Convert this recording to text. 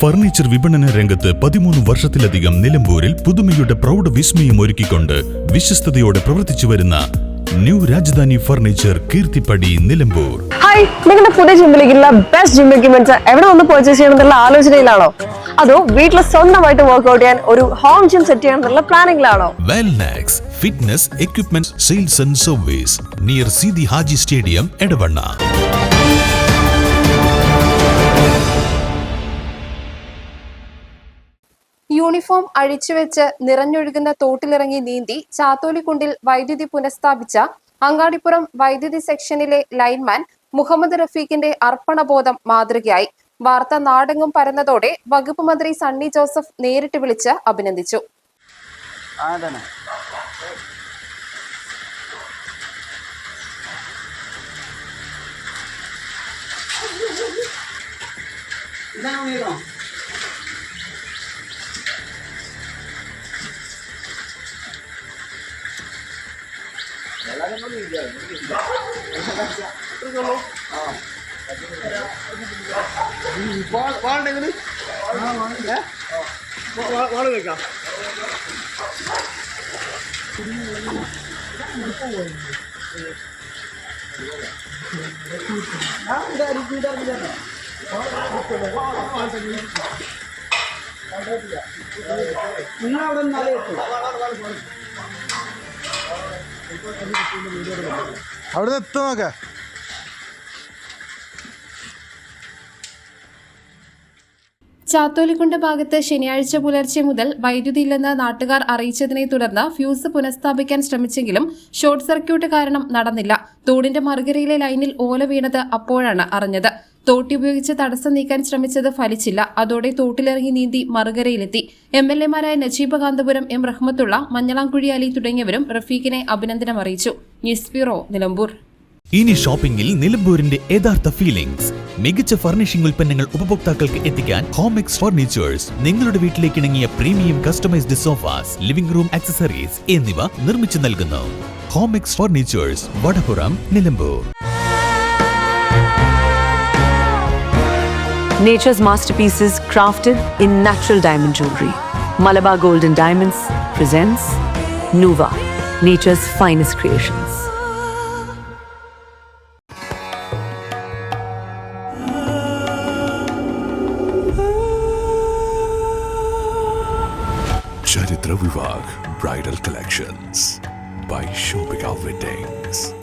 Furniture വിപണന രംഗത്ത് 13 വർഷത്തിലധികം നിലമ്പൂരിൽ പുതുമയുടെ പ്രൗഢ വിസ്മയം ഒരുക്കിക്കൊണ്ട് വിശ്വസ്തയോടെ പ്രവർത്തിച്ചു വരുന്ന new Rajdhani furniture Keerthippadi Nilambur. Hi, നിങ്ങളുടെ പുതിയ ജിമ്മിലേക്കുള്ള ബെസ്റ്റ് ജിം എക്യുപ്മെന്റ്സ് എവിടെ ഒന്ന് പർച്ചേസ് ചെയ്യണമെന്നുള്ള ആലോചനയിലാണോ? അതോ വീട്ടിൽ സ്വന്തമായിട്ട് വർക്ക്ഔട്ട് ചെയ്യാൻ ഒരു ഹോം ജിം സെറ്റ് ചെയ്യാനുള്ള പ്ലാനിംഗിലാണോ? Wellnex fitness equipment sales and service near Sidi Haji stadium Edavanna. Uniform അഴിച്ചുവെച്ച് നിറഞ്ഞൊഴുകുന്ന തോട്ടിലിറങ്ങി നീന്തി ചാത്തോലിക്കുണ്ടിൽ വൈദ്യുതി പുനഃസ്ഥാപിച്ച അങ്ങാടിപ്പുറം വൈദ്യുതി സെക്ഷനിലെ ലൈൻമാൻ മുഹമ്മദ് റഫീഖിന്റെ അർപ്പണബോധം മാതൃകയായി. വാർത്ത നാടെങ്ങും പരന്നതോടെ വകുപ്പ് മന്ത്രി സണ്ണി ജോസഫ് നേരിട്ട് വിളിച്ച് അഭിനന്ദിച്ചു. അവിടെ എത്തുന്നൊക്കെ ചാത്തോലിക്കുണ്ട് ഭാഗത്ത് ശനിയാഴ്ച പുലർച്ചെ മുതൽ വൈദ്യുതിയില്ലെന്ന് നാട്ടുകാർ അറിയിച്ചതിനെ തുടർന്ന് ഫ്യൂസ് പുനഃസ്ഥാപിക്കാൻ ശ്രമിച്ചെങ്കിലും ഷോർട്ട് സർക്യൂട്ട് കാരണം നടന്നില്ല. തോടിന്റെ മറുകരയിലെ ലൈനിൽ ഓല വീണത് അപ്പോഴാണ് അറിഞ്ഞത്. തോട്ടി ഉപയോഗിച്ച് തടസ്സം നീക്കാൻ ശ്രമിച്ചത് ഫലിച്ചില്ല. അതോടെ തോട്ടിലിറങ്ങി നീന്തി മറുകരയിലെത്തി. MLA-മാരായ നജീബ് കാന്തപുരം, M. റഹ്മത്തുള്ള, മഞ്ഞളാംകുഴി അലി തുടങ്ങിയവരും റഫീഖിനെ അഭിനന്ദനം അറിയിച്ചു. News bureau, Nilambur. ഇനി ഷോപ്പിംഗിൽ നിലമ്പൂരിന്റെ യഥാർത്ഥ ഫീലിംഗ്സ്. മികച്ച ഫർണിഷിംഗ് ഉൽപ്പന്നങ്ങൾ ഉപഭോക്താക്കൾക്ക് എത്തിക്കാൻ ഹോമെക്സ് ഫർണിച്ചേഴ്സ് നിങ്ങളുടെ വീട്ടിലേക്ക് ഇണങ്ങിയ premium customised sofas, living room accessories എന്നിവ നിർമ്മിച്ചു നൽകുന്നു. Homex furnitures, Vadapuram, Nilambur. Nature's masterpieces crafted in natural diamond jewelry. Malabar Gold and Diamonds presents Nuva, nature's finest creations. Charitra Vivag Bridal Collections by Shobhika Weddings.